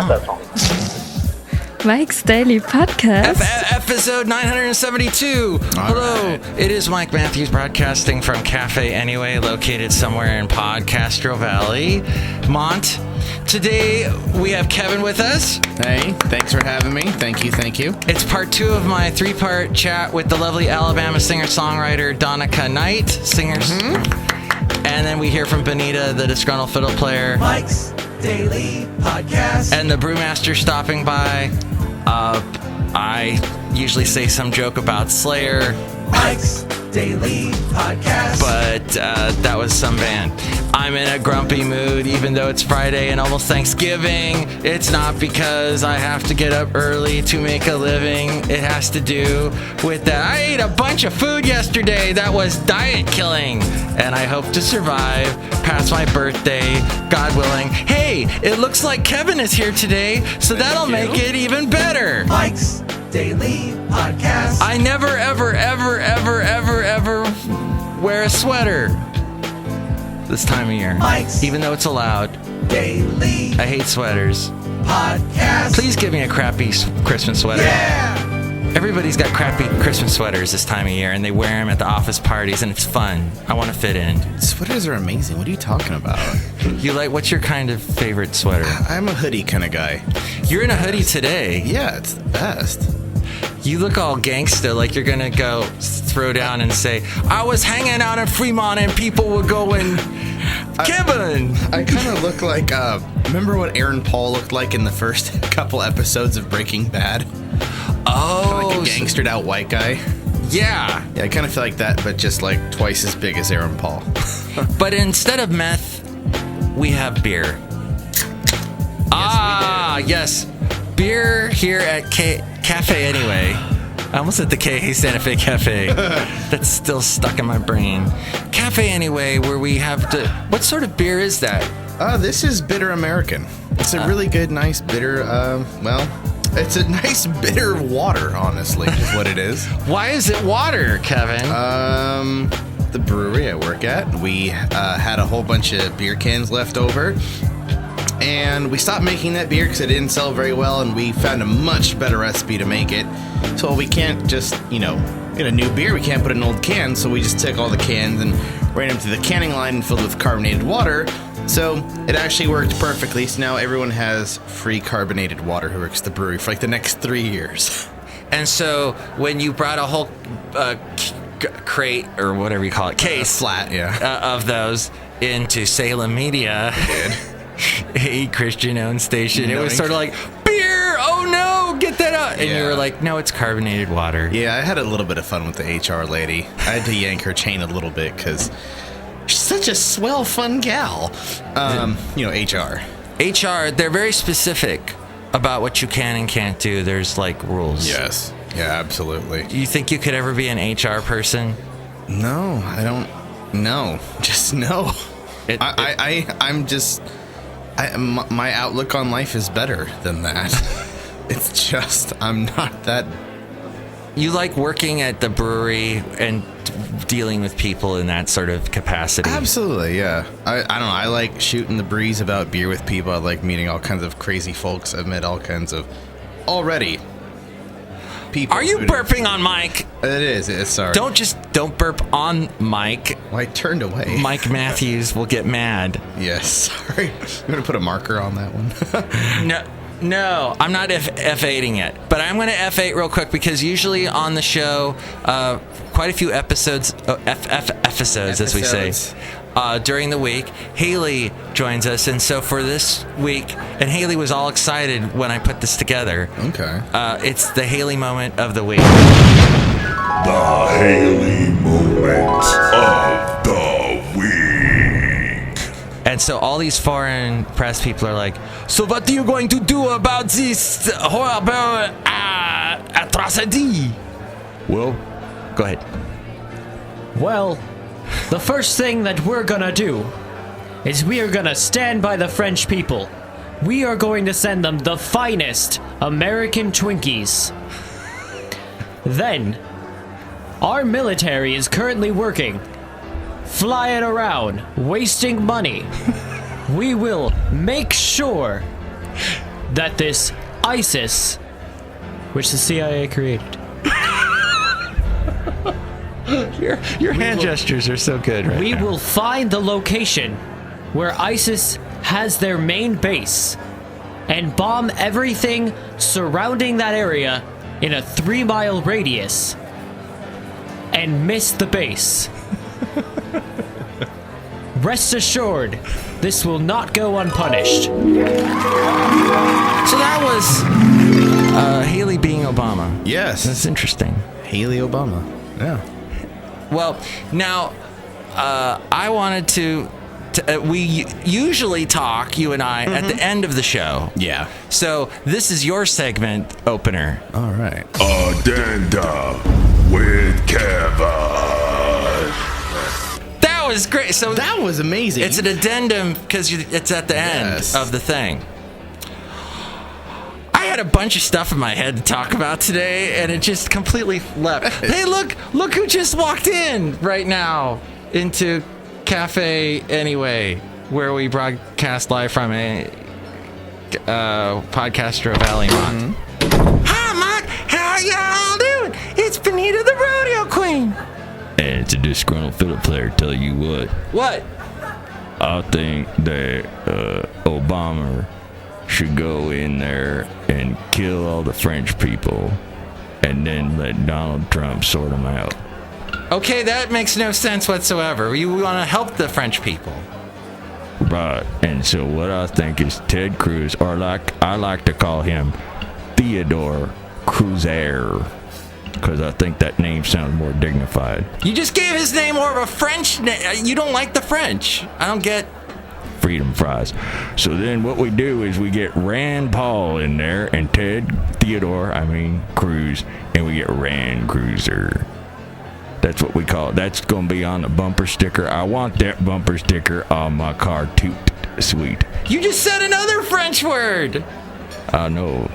that song. Mike's Daily Podcast. Episode 972. Hello, it is Mike Matthews broadcasting from Cafe Anyway, located somewhere in Podcastro Valley, Mont. Today, we have Kevin with us. Hey, thanks for having me. Thank you. It's part 2 of my 3-part chat with the lovely Alabama singer-songwriter DONICA KNIGHT, singers. And then we hear from Benita, the Disgruntled Fiddle Player. Mike's Daily Podcast. And the Brewmaster stopping by. I usually say some joke about Slayer. Mike's Daily Podcast. But that was some band. I'm in a grumpy mood, even though it's Friday and almost Thanksgiving. It's not because I have to get up early to make a living. It has to do with that I ate a bunch of food yesterday that was diet killing. And I hope to survive past my birthday, God willing. Hey, it looks like Kevin is here today, so that'll make it even better. Mike's Daily Podcast. I never, ever wear a sweater this time of year. Mike's even though it's allowed. Daily I hate sweaters. Podcast. Please give me a crappy Christmas sweater. Yeah! Everybody's got crappy Christmas sweaters this time of year, and they wear them at the office parties, and it's fun. I want to fit in. Sweaters are amazing. What are you talking about? What's your kind of favorite sweater? I'm a hoodie kind of guy. You're in a hoodie today. Yeah, it's the best. You look all gangsta, like you're gonna go throw down and say, I was hanging out in Fremont and people were going, Kevin! I kind of look like, remember what Aaron Paul looked like in the first couple episodes of Breaking Bad? Oh. Like a gangstered out white guy. Yeah. Yeah, I kind of feel like that, but just like twice as big as Aaron Paul. But instead of meth, we have beer. Yes. Beer here at Cafe Anyway. I almost said the K Santa Fe Cafe. That's still stuck in my brain. Cafe Anyway, where we have what sort of beer is that? This is Bitter American. It's a really good, nice, bitter, it's a nice, bitter water, honestly, is what it is. Why is it water, Kevin? The brewery I work at, we had a whole bunch of beer cans left over. And we stopped making that beer because it didn't sell very well, and we found a much better recipe to make it. So we can't just, get a new beer. We can't put in an old can, so we just took all the cans and ran them through the canning line and filled with carbonated water. So it actually worked perfectly. So now everyone has free carbonated water who works at the brewery for like the next 3 years. And so when you brought a whole crate, or whatever you call it, case, flat, yeah, of those into Salem Media, a Christian-owned station, it was sort of like, beer, oh no, get that out. And you were like, no, it's carbonated water. Yeah, I had a little bit of fun with the HR lady. I had to yank her chain a little bit because she's such a swell, fun gal. HR. HR, they're very specific about what you can and can't do. There's like rules. Yes. Yeah, absolutely. Do you think you could ever be an HR person? No, I don't. No, just no. My outlook on life is better than that. It's just, I'm not that. You like working at the brewery and dealing with people in that sort of capacity? Absolutely, yeah. I don't know. I like shooting the breeze about beer with people. I like meeting all kinds of crazy folks. I've met all kinds of people. Are you burping on Mike? It is. It's sorry. Don't burp on Mike. Well, I turned away. Mike Matthews will get mad. Yes, sorry. I'm going to put a marker on that one. No, I'm not F8ing it, but I'm going to F8 real quick because usually on the show, quite a few episodes, as we say, during the week, Haley joins us, and so for this week, and Haley was all excited when I put this together. Okay. It's the Haley moment of the week. The Haley moment of the week. And so all these foreign press people are like, so what are you going to do about this horrible atrocity? Well, go ahead. Well, the first thing that we're gonna do is we are gonna stand by the French people. We are going to send them the finest American Twinkies. Then, our military is currently working, flying around, wasting money. We will make sure that this ISIS, which the CIA created, Your hand gestures are so good right we now. will find the location where ISIS has their main base and bomb everything surrounding that area in a 3-mile radius and miss the base. Rest assured, this will not go unpunished. So that was Haley being Obama. Yes. That's interesting. Haley Obama. Yeah. Well, now, I wanted to we usually talk, you and I, at the end of the show. Yeah. So this is your segment opener. All right. Addenda with Kevin. That was great. So That was amazing. it's an addendum because it's at the end Yes. of the thing. I had a bunch of stuff in my head to talk about today, and it just completely left. Hey, look who just walked in right now into Cafe Anyway, where we broadcast live from a podcaster of Valentino. Hi, Mike. How y'all doing? It's Benita the Rodeo Queen. And it's a disgruntled fiddle player. Tell you what, What? I think that Obama should go in there and kill all the French people and then let Donald Trump sort them out. Okay, that makes no sense whatsoever. You want to help the French people. Right. And so what I think is Ted Cruz, or like I like to call him Theodore Cruiser, because I think that name sounds more dignified. You just gave his name more of a French name. You don't like the French. I don't get... Freedom fries. So then what we do is we get Rand Paul in there and Cruz, and we get Rand Cruiser. That's what we call it. That's going to be on the bumper sticker. I want that bumper sticker on my car. Toot sweet. You just said another French word. I know.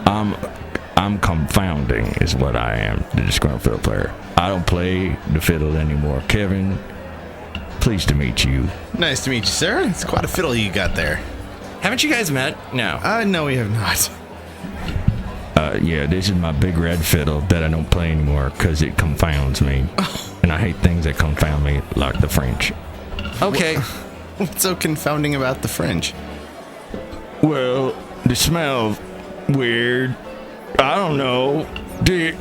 I'm confounding is what I am, the disgruntled fiddle player. I don't play the fiddle anymore. Kevin, pleased to meet you. Nice to meet you, sir. It's quite a fiddle you got there. Haven't you guys met? No. No, we have not. Yeah, this is my big red fiddle that I don't play anymore because it confounds me. And I hate things that confound me, like the French. Okay. What's so confounding about the French? Well, the smell's weird. I don't know. The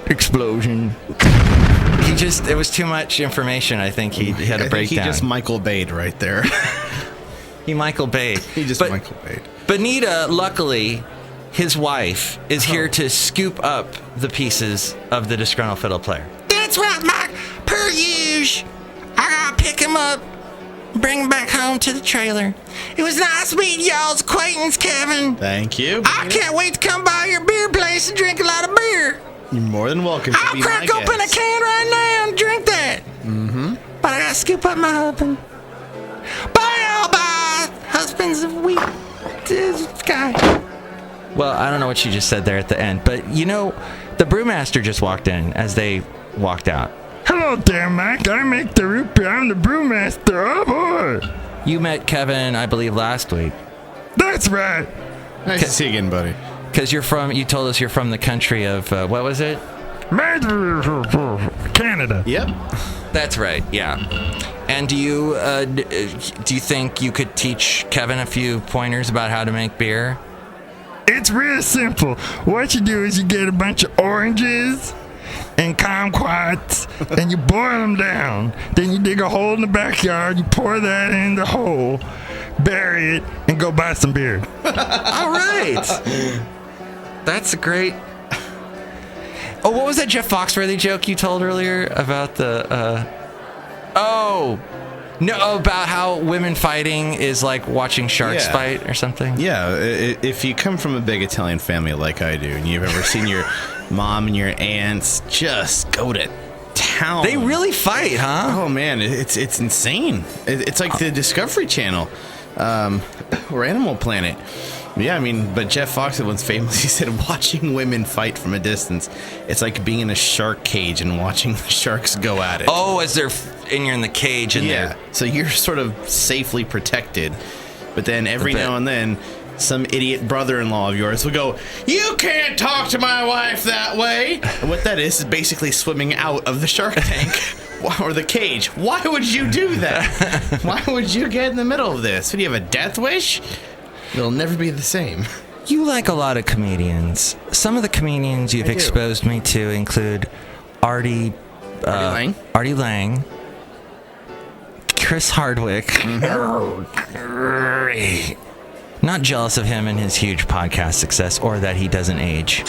explosion. It was too much information. I think he had a I think breakdown. he just Michael Bayed right there. He Michael Bay. Michael Bayed. Benita, luckily, his wife, is here to scoop up the pieces of the disgruntled fiddle player. That's right, Mike. Per usual. I gotta pick him up, bring him back home to the trailer. It was nice meeting y'all's acquaintance, Kevin. Thank you. I can't wait to come by your beer place and drink a lot of beer. You're more than welcome to I'll be crack my open guest. a can right now and drink that. Mm-hmm. But I gotta scoop up my husband. Bye, all bye. Husbands of week. Guy. Well, I don't know what she just said there at the end, but you know, the Brewmaster just walked in as they walked out. Hello there, Mike. I make the root beer. I'm the Brewmaster. Oh, boy. You met Kevin, I believe, last week. That's right. Nice to see you again, buddy. Because you told us you're from the country of, what was it? Canada. Yep. That's right, yeah. And do you think you could teach Kevin a few pointers about how to make beer? It's real simple. What you do is you get a bunch of oranges and kumquats and you boil them down. Then you dig a hole in the backyard, you pour that in the hole, bury it, and go buy some beer. All right. That's a great... Oh, what was that Jeff Foxworthy joke you told earlier about the... about how women fighting is like watching sharks fight or something? Yeah, if you come from a big Italian family like I do, and you've ever seen your mom and your aunts just go to town. They really fight, huh? Oh, man, it's insane. It's like the Discovery Channel or Animal Planet. Yeah, I mean, but Jeff Fox once famously said watching women fight from a distance, it's like being in a shark cage and watching the sharks go at it. Oh, as and you're in the cage and yeah. So you're sort of safely protected. But then every now and then, some idiot brother-in-law of yours will go, "You can't talk to my wife that way." And what that is basically swimming out of the shark tank or the cage. Why would you do that? Why would you get in the middle of this? What, do you have a death wish? It'll never be the same. You like a lot of comedians. Some of the comedians you've exposed me to include Artie Lang, Chris Hardwick. Not jealous of him and his huge podcast success, or that he doesn't age.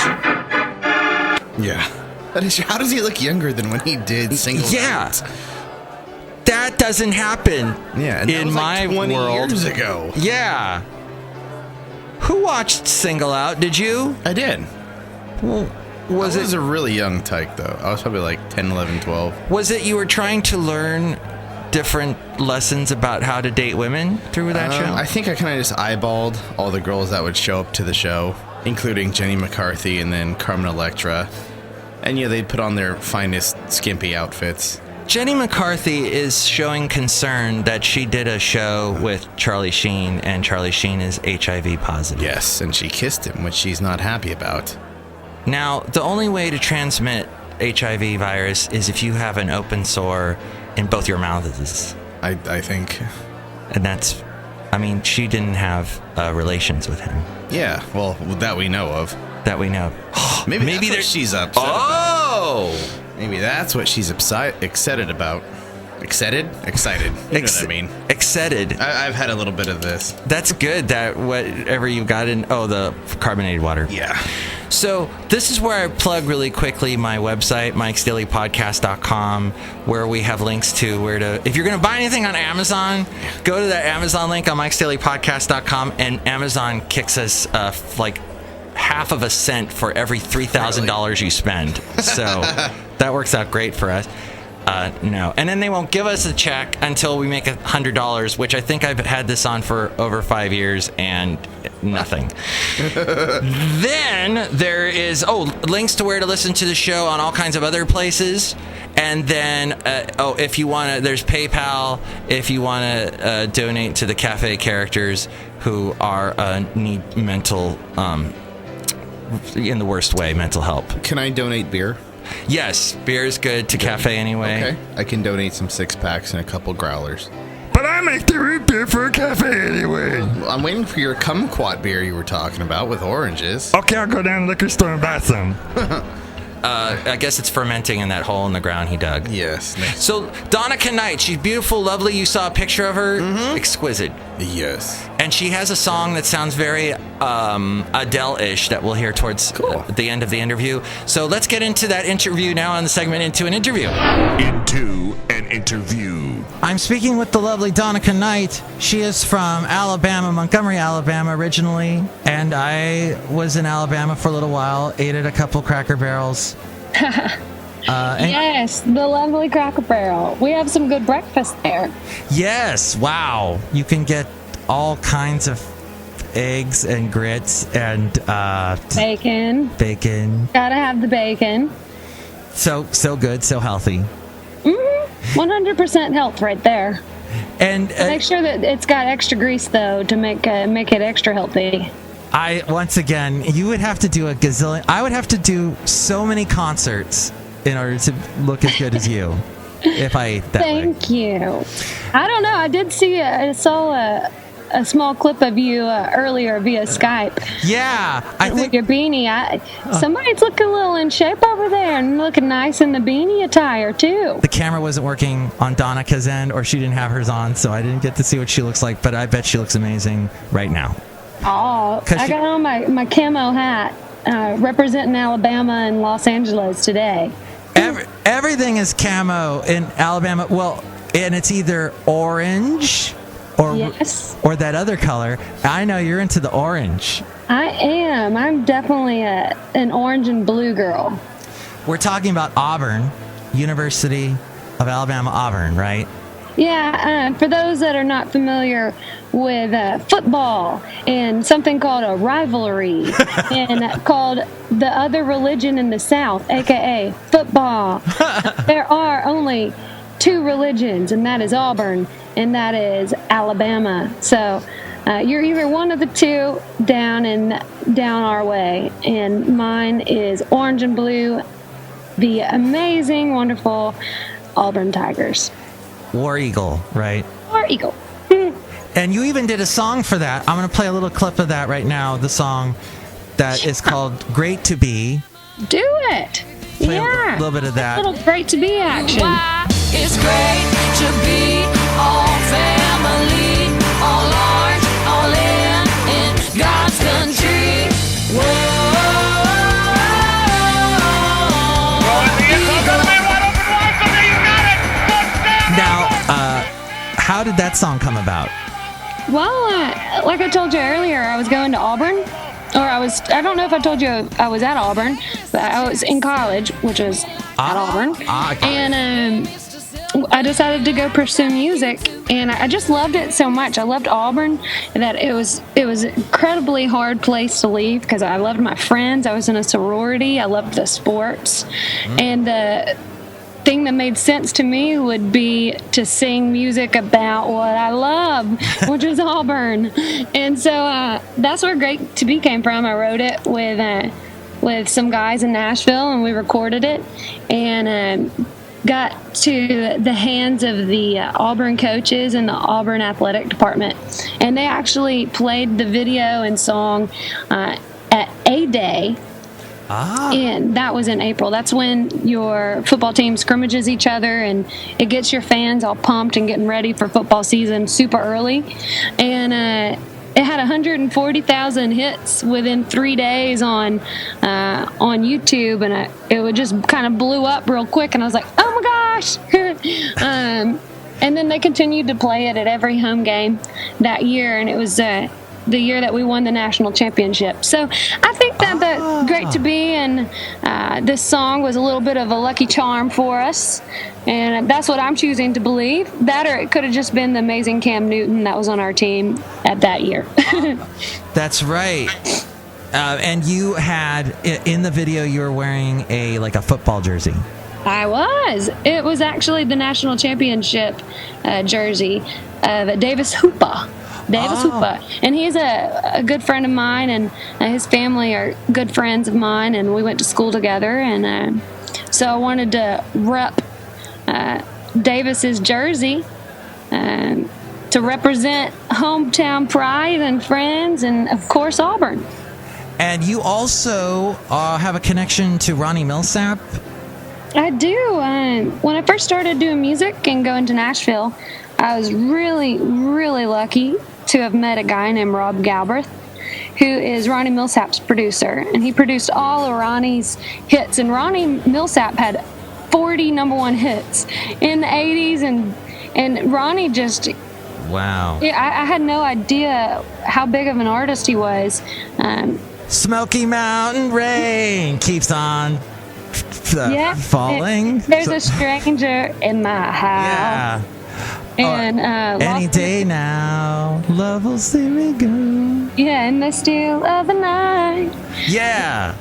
Yeah. That is, how does he look younger than when he did Single Out? That doesn't happen. Yeah, and in my 20 world. years ago. Yeah. Who watched Single Out? Did you? I did. Well, I was a really young tyke, though. I was probably like 10, 11, 12. Was it you were trying to learn different lessons about how to date women through that show? I think I kind of just eyeballed all the girls that would show up to the show, including Jenny McCarthy and then Carmen Electra. And yeah, they'd put on their finest skimpy outfits. Jenny McCarthy is showing concern that she did a show with Charlie Sheen, and Charlie Sheen is HIV positive. Yes, and she kissed him, which she's not happy about. Now, the only way to transmit HIV virus is if you have an open sore in both your mouths. I think. And that's, I mean, she didn't have relations with him. Yeah, well, that we know of. That we know. Maybe that's what she's upset about. Maybe that's what she's excited about. Excited? Excited. You know what I mean. Excited. I've had a little bit of this. That's good, that whatever you got in, the carbonated water. Yeah. So this is where I plug really quickly my website, mikesdailypodcast.com, where we have links to where to, if you're going to buy anything on Amazon, go to that Amazon link on mikesdailypodcast.com, and Amazon kicks us like half of a cent for every $3,000 you spend. So that works out great for us. No. And then they won't give us a check until we make $100, which I think I've had this on for over 5 years and nothing. Then there is, links to where to listen to the show on all kinds of other places. And then, if you want to, there's PayPal if you want to donate to the cafe characters who are need mental, in the worst way, mental help. Can I donate beer? Yes, beer is good to cafe anyway. Okay, I can donate some 6-packs and a couple growlers. But I make the root beer for a cafe anyway. Well, I'm waiting for your kumquat beer you were talking about with oranges. Okay, I'll go down to the liquor store and buy some. I guess it's fermenting in that hole in the ground he dug. Yes. So, DONICA KNIGHT, she's beautiful, lovely. You saw a picture of her. Mm-hmm. Exquisite. Yes. And she has a song that sounds very Adele-ish that we'll hear towards the end of the interview. So let's get into that interview now on the segment Into an Interview. Into an Interview. I'm speaking with the lovely DONICA KNIGHT. She is from Alabama, Montgomery, Alabama originally. And I was in Alabama for a little while, ate at a couple Cracker Barrels. Yes, the lovely Cracker Barrel. We have some good breakfast there. Yes, wow. You can get all kinds of eggs and grits and Bacon. Gotta have the bacon. So good, so healthy. 100% health right there. And make sure that it's got extra grease though to make it extra healthy. Once again, you would have to do a gazillion. I would have to do so many concerts in order to look as good as you if I ate that way. Thank you. I don't know. I saw a small clip of you earlier via Skype. Yeah, I think with your beanie. Somebody's looking a little in shape over there and looking nice in the beanie attire too. The camera wasn't working on Donica's end, or she didn't have hers on, so I didn't get to see what she looks like. But I bet she looks amazing right now. Oh, I got on my camo hat, representing Alabama and Los Angeles today. Everything is camo in Alabama. Well, and it's either orange or that other color. I know you're into the orange. I am. I'm definitely an orange and blue girl. We're talking about Auburn, University of Alabama, Auburn, right? Yeah, for those that are not familiar with football and something called a rivalry and called the other religion in the South, a.k.a. football, there are only two religions, and that is Auburn and that is Alabama. So you're either one of the two down our way, and mine is orange and blue, the amazing, wonderful Auburn Tigers. War Eagle, right? War Eagle. And you even did a song for that. I'm going to play a little clip of that right now. The song that is called "Great to Be." Do it. Play Yeah. a little bit of that. A little great to be action. Why it's great to be all family, all large, all in God's country. Whoa. Now, how did that song come about? Well, like I told you earlier, I was going to Auburn. I don't know if I told you I was at Auburn, but I was in college, which was at Auburn. And I decided to go pursue music, and I just loved it so much. I loved Auburn that it was an incredibly hard place to leave because I loved my friends. I was in a sorority. I loved the sports. And the thing that made sense to me would be to sing music about what I love, which is Auburn. And so that's where Great to Be came from. I wrote it with some guys in Nashville, and we recorded it, and got to the hands of the Auburn coaches and the Auburn athletic department. And they actually played the video and song at A-Day. And that was in April. That's when your football team scrimmages each other, and it gets your fans all pumped and getting ready for football season super early. And it had 140,000 hits within 3 days on YouTube, and it would just kind of blew up real quick. And I was like, oh my gosh! And then they continued to play it at every home game that year, and it was the year that we won the national championship. So I think that the Great to Be and this song was a little bit of a lucky charm for us, and that's what I'm choosing to believe. That, or it could have just been the amazing Cam Newton that was on our team at that year. That's right. And you had, in the video, you were wearing a football jersey. I was. It was actually the national championship jersey of Davis Hooper. Hooper. And he's a good friend of mine, and his family are good friends of mine, and we went to school together. And so I wanted to rep Davis's jersey to represent hometown pride and friends, and of course Auburn. And you also have a connection to Ronnie Millsap. I do. When I first started doing music and going to Nashville, I was really, really lucky to have met a guy named Rob Galbraith, who is Ronnie Millsap's producer, and he produced all of Ronnie's hits. And Ronnie Millsap had 40 number one hits in the 80s, and Ronnie just... Wow. I had no idea how big of an artist he was. Smoky Mountain Rain keeps on falling. There's a stranger in my house. Yeah. And any day now, love will see me go. Yeah, in the still of the night. Yeah.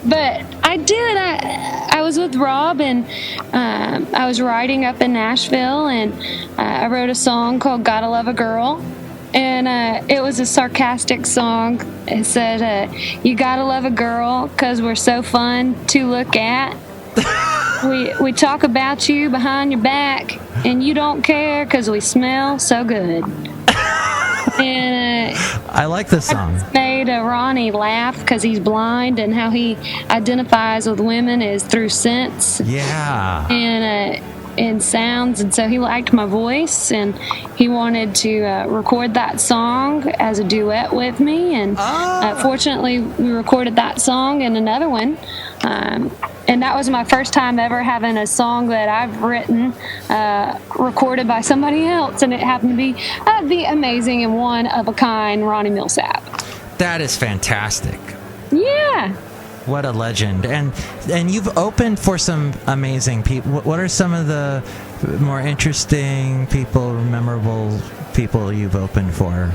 But I did. I was with Rob, and I was writing up in Nashville, and I wrote a song called "Gotta Love a Girl," and it was a sarcastic song. It said, "You gotta love a girl 'cause we're so fun to look at. We talk about you behind your back, and you don't care 'cause we smell so good." And I like this song. I made Ronnie laugh because he's blind, and how he identifies with women is through scents. Yeah. And sounds, and so he liked my voice, and he wanted to record that song as a duet with me, and fortunately we recorded that song and another one, and that was my first time ever having a song that I've written recorded by somebody else, and it happened to be the amazing and one-of-a-kind Ronnie Millsap. That is fantastic. Yeah. What a legend. And you've opened for some amazing people. What are some of the more interesting people, memorable people you've opened for?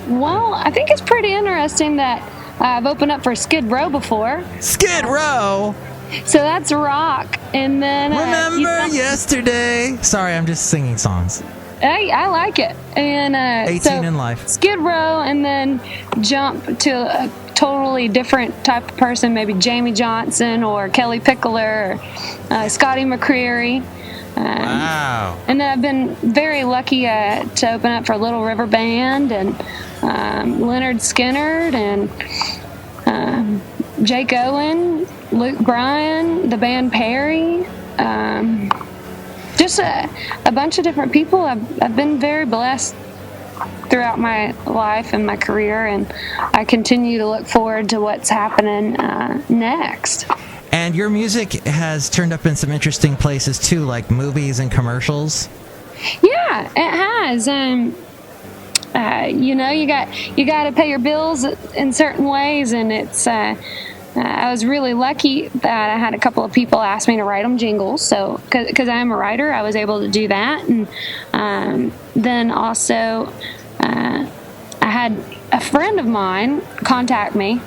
Well, I think it's pretty interesting that I've opened up for Skid Row before. Skid Row? So that's rock. And then Remember yesterday. Sorry, I'm just singing songs. I like it. And 18 in life. Skid Row, and then jump to a totally different type of person, maybe Jamie Johnson or Kelly Pickler or Scotty McCreery. Wow. And then I've been very lucky to open up for Little River Band and Leonard Skinner and Jake Owen, Luke Bryan, the band Perry. Just a bunch of different people. I've been very blessed throughout my life and my career, and I continue to look forward to what's happening next. And your music has turned up in some interesting places too, like movies and commercials. Yeah, it has. You got to pay your bills in certain ways, and it's. I was really lucky that I had a couple of people ask me to write them jingles. So, because I am a writer, I was able to do that, and then also I had a friend of mine contact me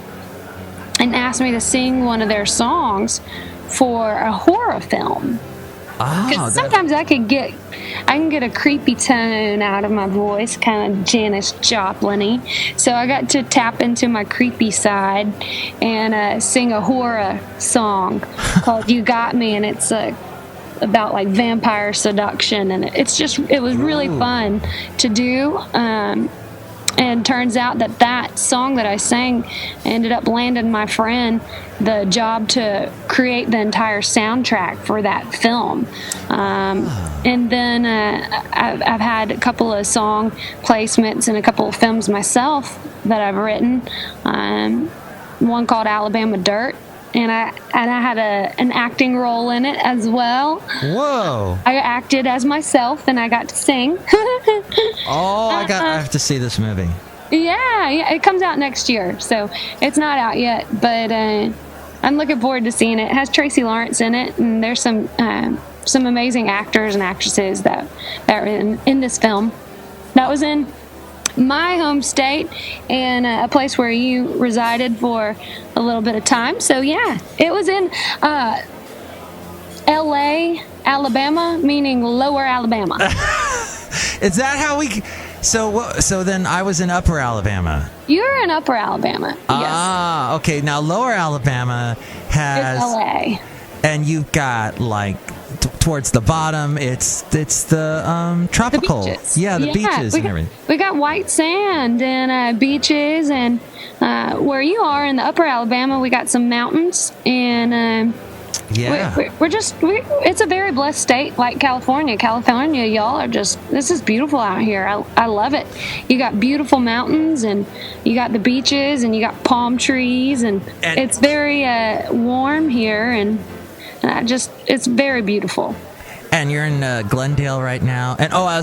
and asked me to sing one of their songs for a horror film. Because sometimes I can get a creepy tone out of my voice, kind of Janis Joplin-y. So I got to tap into my creepy side and sing a horror song called "You Got Me," and it's about like vampire seduction, and it was really fun to do. And turns out that song that I sang ended up landing my friend the job to create the entire soundtrack for that film. And then I've had a couple of song placements in a couple of films myself that I've written. One called Alabama Dirt. And I had an acting role in it as well. Whoa! I acted as myself, and I got to sing. I have to see this movie. Yeah, it comes out next year, so it's not out yet. But I'm looking forward to seeing it. It has Tracy Lawrence in it, and there's some amazing actors and actresses that are in this film. That was in my home state and a place where you resided for a little bit of time. So yeah, it was in L.A., Alabama, meaning Lower Alabama. Is that how we? So then I was in Upper Alabama. You're in Upper Alabama. Yes. Okay. Now Lower Alabama has it's L.A. and you've got like towards the bottom, it's the tropical. The beaches. The beaches and everything. We got white sand and beaches, and where you are in the Upper Alabama, we got some mountains, and it's a very blessed state like California. California, y'all are this is beautiful out here. I love it. You got beautiful mountains, and you got the beaches, and you got palm trees, and it's very warm here, and it's very beautiful. And you're in Glendale right now. And I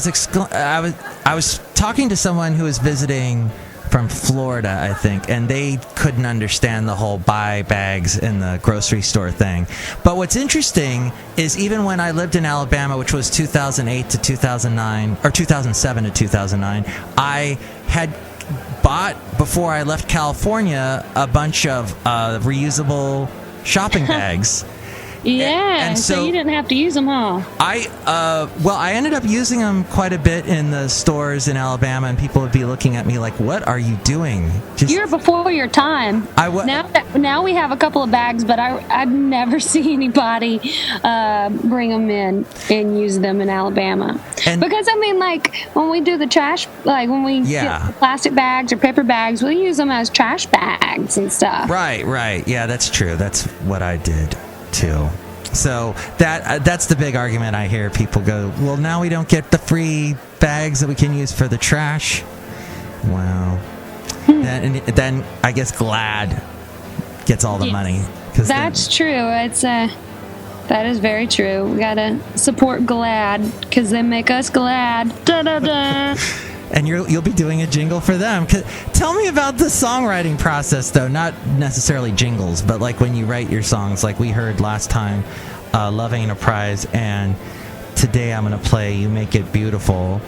was talking to someone who was visiting from Florida, I think, and they couldn't understand the whole buy bags in the grocery store thing. But what's interesting is even when I lived in Alabama, which was 2008 to 2009, or 2007 to 2009, I had bought, before I left California, a bunch of reusable shopping bags. Yeah, and so you didn't have to use them, huh? I ended up using them quite a bit in the stores in Alabama, and people would be looking at me like, "What are you doing?" You're before your time. Now we have a couple of bags, but I've never seen anybody bring them in and use them in Alabama. Because I mean, like when we do the trash, like when we get the plastic bags or paper bags, we use them as trash bags and stuff. Right. Yeah, that's true. That's what I did too. So that's the big argument I hear. People go, well, now we don't get the free bags that we can use for the trash. Well, then I guess Glad gets all the money. That's true. That is very true. We gotta support Glad because they make us glad. Da da da. And you'll be doing a jingle for them. Tell me about the songwriting process, though. Not necessarily jingles, but like when you write your songs, like we heard last time, "Love Ain't a Prize," and today I'm gonna play "You Make It Beautiful."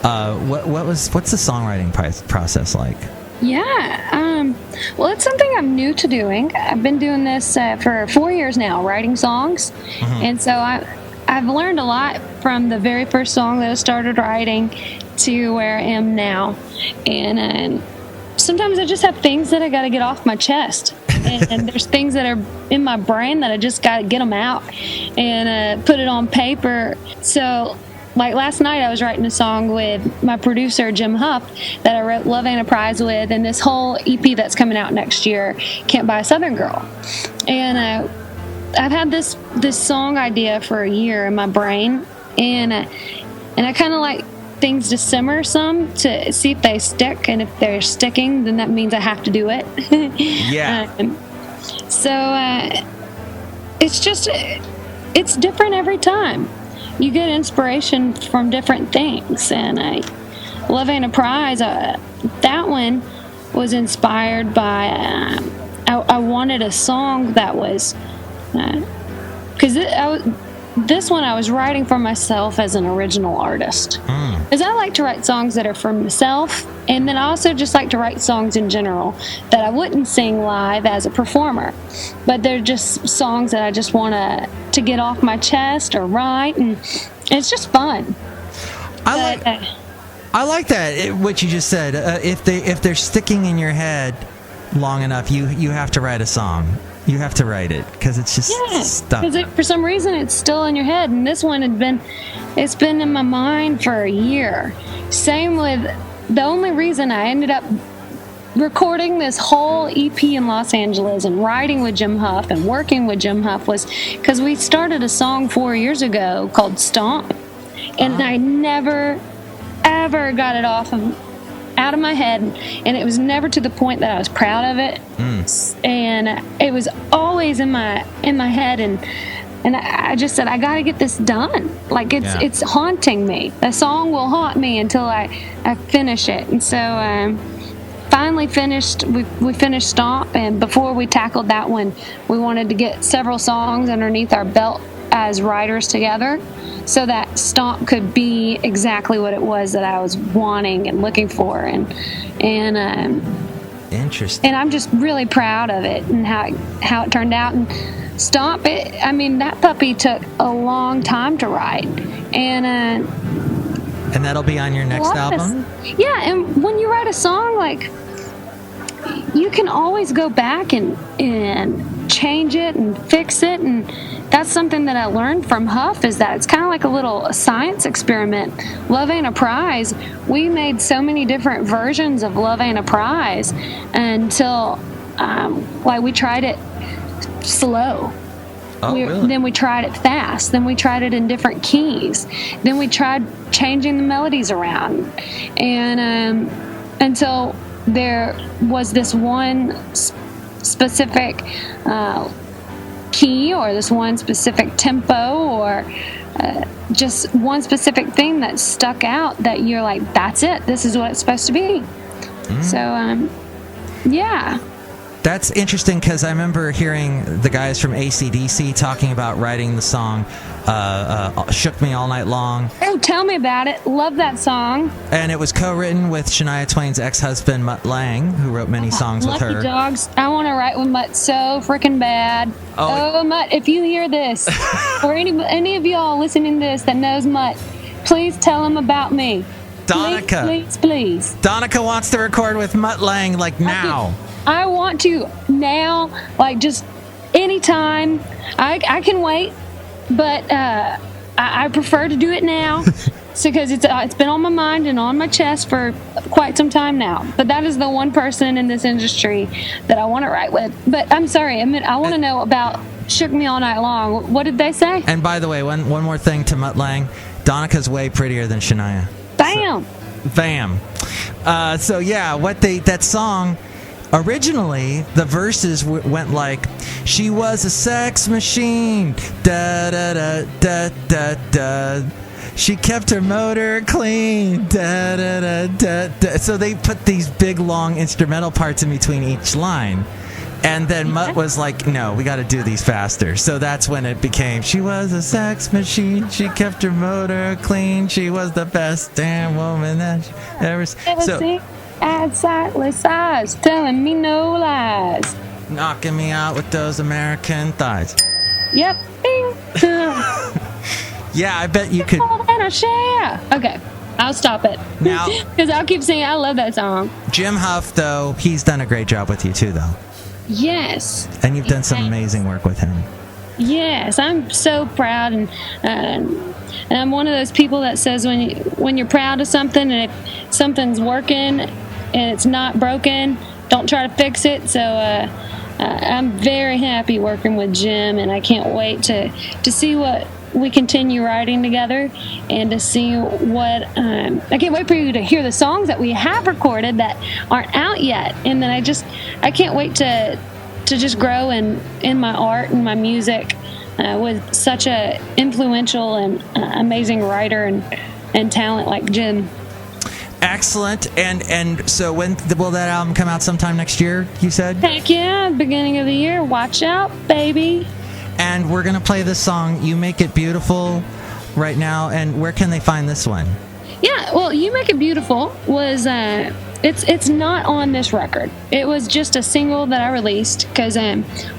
What's the songwriting process like? Yeah, well, it's something I'm new to doing. I've been doing this for 4 years now, writing songs, and so I've learned a lot from the very first song that I started writing to where I am now. And sometimes I just have things that I got to get off my chest. And there's things that are in my brain that I just got to get them out and put it on paper. So, like last night, I was writing a song with my producer, Jim Huff, that I wrote Love Ain't a Prize with, and this whole EP that's coming out next year, Can't Buy a Southern Girl. And I've had this song idea for a year in my brain, and I kind of like things to simmer some to see if they stick, and if they're sticking, then that means I have to do it. Yeah. It's different every time. You get inspiration from different things, and Love Ain't a Prize, that one was inspired by I wanted a song that was because this one I was writing for myself as an original artist, because I like to write songs that are for myself, and then I also just like to write songs in general that I wouldn't sing live as a performer, but they're just songs that I just want to get off my chest or write, and it's just fun. I like that what you just said. If they're sticking in your head long enough, you have to write a song. You have to write it because it's just stuck. Because for some reason it's still in your head, and this one it's been in my mind for a year. Same with the only reason I ended up recording this whole EP in Los Angeles and writing with Jim Huff and working with Jim Huff was because we started a song 4 years ago called Stomp, and I never ever got it out of my head, and it was never to the point that I was proud of it, and it was always in my head, and I just said I got to get this done. Like it's haunting me. The song will haunt me until I finish it. And so finally finished. We finished Stomp, and before we tackled that one, we wanted to get several songs underneath our belt as writers together, so that Stomp could be exactly what it was that I was wanting and looking for, and interesting. And I'm just really proud of it and how it turned out. And Stomp, that puppy took a long time to write, and that'll be on your next album. Yeah, and when you write a song, like, you can always go back and change it and fix it, and that's something that I learned from Huff, is that it's kind of like a little science experiment. Love Ain't a Prize, we made so many different versions of Love Ain't a Prize until we tried it slow. Really? Then we tried it fast. Then we tried it in different keys. Then we tried changing the melodies around, and until there was this one specific key, or this one specific tempo, or just one specific thing that stuck out that you're like, that's it, this is what it's supposed to be. So yeah, that's interesting, because I remember hearing the guys from AC/DC talking about writing the song Shook Me All Night Long. Oh, tell me about it. Love that song. And it was co-written with Shania Twain's ex-husband, Mutt Lang, who wrote many songs with her. Lucky dogs. I want to write with Mutt so freaking bad. Oh, Mutt, if you hear this, or any of y'all listening to this that knows Mutt, please tell him about me. Donica. Please. Donica wants to record with Mutt Lang, like, now. I want to now, like, just anytime. I can wait, but I prefer to do it now, because it's been on my mind and on my chest for quite some time now. But that is the one person in this industry that I want to write with. But I'm sorry, I want to know about Shook Me All Night Long. What did they say? And by the way, one more thing to Mutt Lang. Donica's way prettier than Shania. Bam! Bam. So yeah, that song... Originally, the verses went like, she was a sex machine, da da da da da da. She kept her motor clean, da da da da da. So they put these big long instrumental parts in between each line. And then Mutt was like, no, we got to do these faster. So that's when it became, she was a sex machine, she kept her motor clean, she was the best damn woman that she ever seen. Add sightless eyes, telling me no lies, knocking me out with those American thighs. Yep. Bing. Yeah, I bet you could. And a share. Okay, I'll stop it. Now- Because I'll keep singing. I love that song. Jim Huff, though, he's done a great job with you too, though. Yes. And you've done some amazing work with him. Yes, I'm so proud, and I'm one of those people that says when you're proud of something, and if something's working and it's not broken, don't try to fix it. So I'm very happy working with Jim, and I can't wait to see what we continue writing together, and to see what I can't wait for you to hear the songs that we have recorded that aren't out yet, and then I can't wait to just grow in my art and my music with such a influential and amazing writer and talent like Jim. Excellent. And so when will that album come out? Sometime next year, you said? Heck yeah, beginning of the year. Watch out, baby. And we're going to play this song, You Make It Beautiful, right now. And where can they find this one? Yeah, well, You Make It Beautiful was it's not on this record. It was just a single that I released because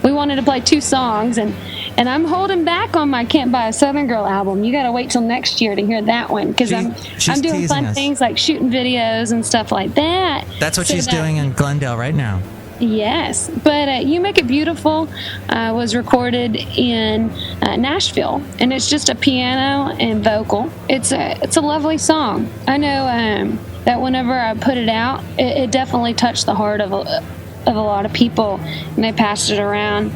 we wanted to play 2 songs, and I'm holding back on my Can't Buy a Southern Girl album. You got to wait till next year to hear that one, because I'm doing fun things like shooting videos and stuff like that. That's what she's doing in Glendale right now. Yes, but You Make It Beautiful was recorded in Nashville, and it's just a piano and vocal. It's a lovely song. I know that whenever I put it out, it definitely touched the heart of a lot of people, and they passed it around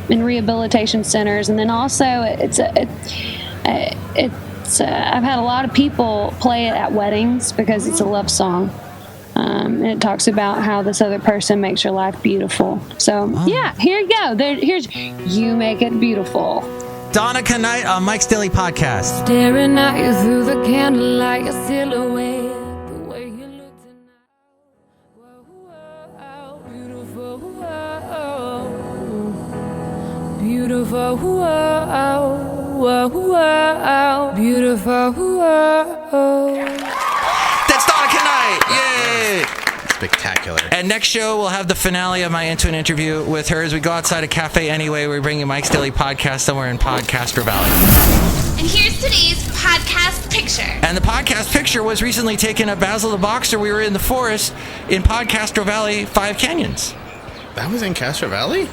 in rehabilitation centers, and then also I've had a lot of people play it at weddings because it's a love song. And it talks about how this other person makes your life beautiful. So, yeah, here you go. Here's You Make It Beautiful. DONICA KNIGHT on Mike's Daily Podcast. Staring at you through the candlelight, your silhouette, the way you look tonight. Whoa, beautiful, beautiful, beautiful. That's DONICA KNIGHT! Yay! Spectacular. And next show, we'll have the finale of my Into An interview with her as we go outside a cafe anyway. We bring you Mike's Daily Podcast somewhere in Podcastro Valley. And here's today's podcast picture. And the podcast picture was recently taken at Basil the Boxer. We were in the forest in Podcastro Valley, 5 Canyons. That was in Castro Valley?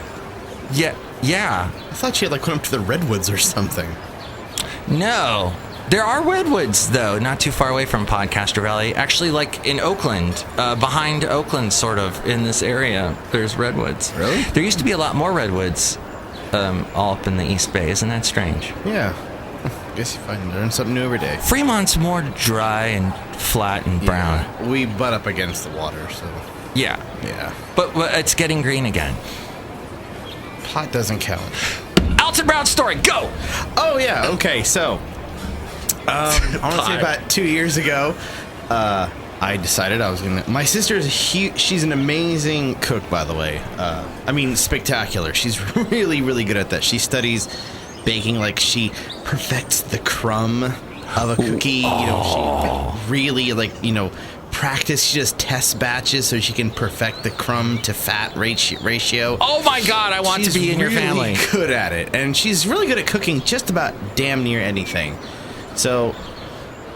Yeah. I thought she had went up to the Redwoods or something. No. There are redwoods, though, not too far away from Podcastro Valley. Actually, in Oakland, behind Oakland, sort of, in this area, there's redwoods. Really? There used to be a lot more redwoods all up in the East Bay. Isn't that strange? Yeah. I guess you learn something new every day. Fremont's more dry and flat and brown. Yeah, we butt up against the water, so... Yeah. Yeah. But it's getting green again. Pot doesn't count. Alton Brown's story, go! Oh, yeah, okay, so... I want to say about 2 years ago, I decided I was going to... My sister is she's an amazing cook, by the way. Spectacular. She's really, really good at that. She studies baking, she perfects the crumb of a cookie. She really, practice. She just tests batches so she can perfect the crumb to fat ratio. Oh, my God, I want to be in your family. She's really good at it, and she's really good at cooking just about damn near anything. So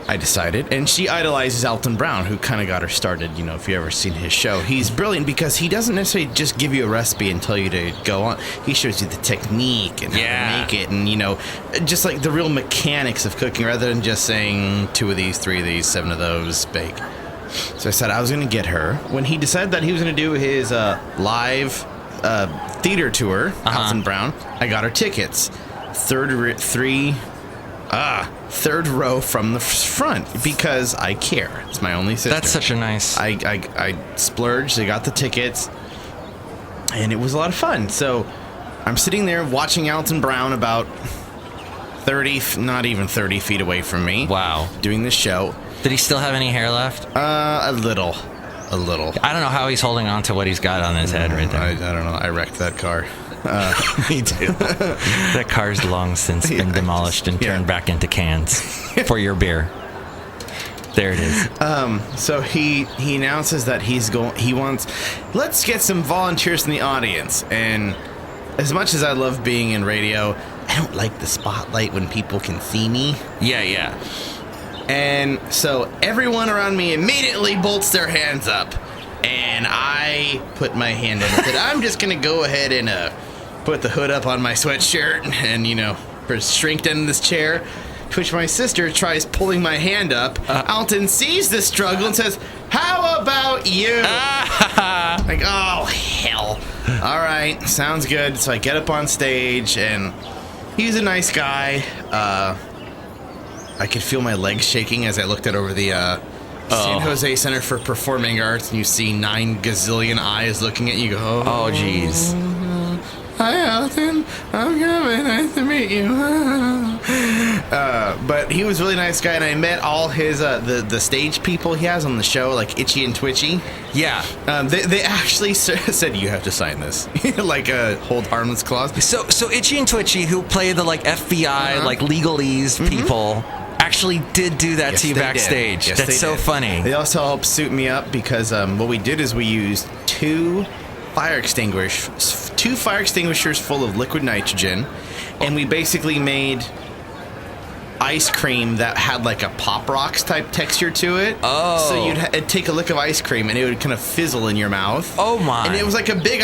I decided, and she idolizes Alton Brown, who kind of got her started, if you've ever seen his show. He's brilliant because he doesn't necessarily just give you a recipe and tell you to go on. He shows you the technique and how to make it and, just the real mechanics of cooking rather than just saying 2 of these, 3 of these, 7 of those, bake. So I said I was going to get her. When he decided that he was going to do his live theater tour, Alton Brown, I got her tickets. Third row from the front because I care. It's my only sister. That's such a nice... I splurged. I got the tickets, and it was a lot of fun. So I'm sitting there watching Alton Brown about 30, not even 30 feet away from me. Wow. Doing this show. Did he still have any hair left? A little. I don't know how he's holding on to what he's got on his head right there. I don't know. I wrecked that car. Me too. That car's long since been demolished and turned back into cans for your beer. There it is. So he announces that he wants, let's get some volunteers in the audience. And as much as I love being in radio, I don't like the spotlight when people can see me. Yeah. And so everyone around me immediately bolts their hands up. And I put my hand in and said, I'm just going to go ahead and put the hood up on my sweatshirt and, shrink down this chair. To which my sister tries pulling my hand up. Alton sees the struggle and says, how about you? Like, oh, hell. All right, sounds good. So I get up on stage, and he's a nice guy. I could feel my legs shaking as I looked out over the San Jose Center for Performing Arts, and you see 9 gazillion eyes looking at you. Go, oh, jeez. Hi, Alton. I'm coming. Nice to meet you. But he was a really nice guy, and I met all his the stage people he has on the show, like Itchy and Twitchy. Yeah. They actually said you have to sign this, like a hold harmless clause. So Itchy and Twitchy, who play the like FBI like legalese people, actually did do that to you backstage. Yes, that's so funny. They also helped suit me up because what we did is we used 2 fire extinguishers full of liquid nitrogen, and we basically made ice cream that had like a Pop Rocks type texture to it. Oh. So you'd take a lick of ice cream and it would kind of fizzle in your mouth. Oh my. And it was like a big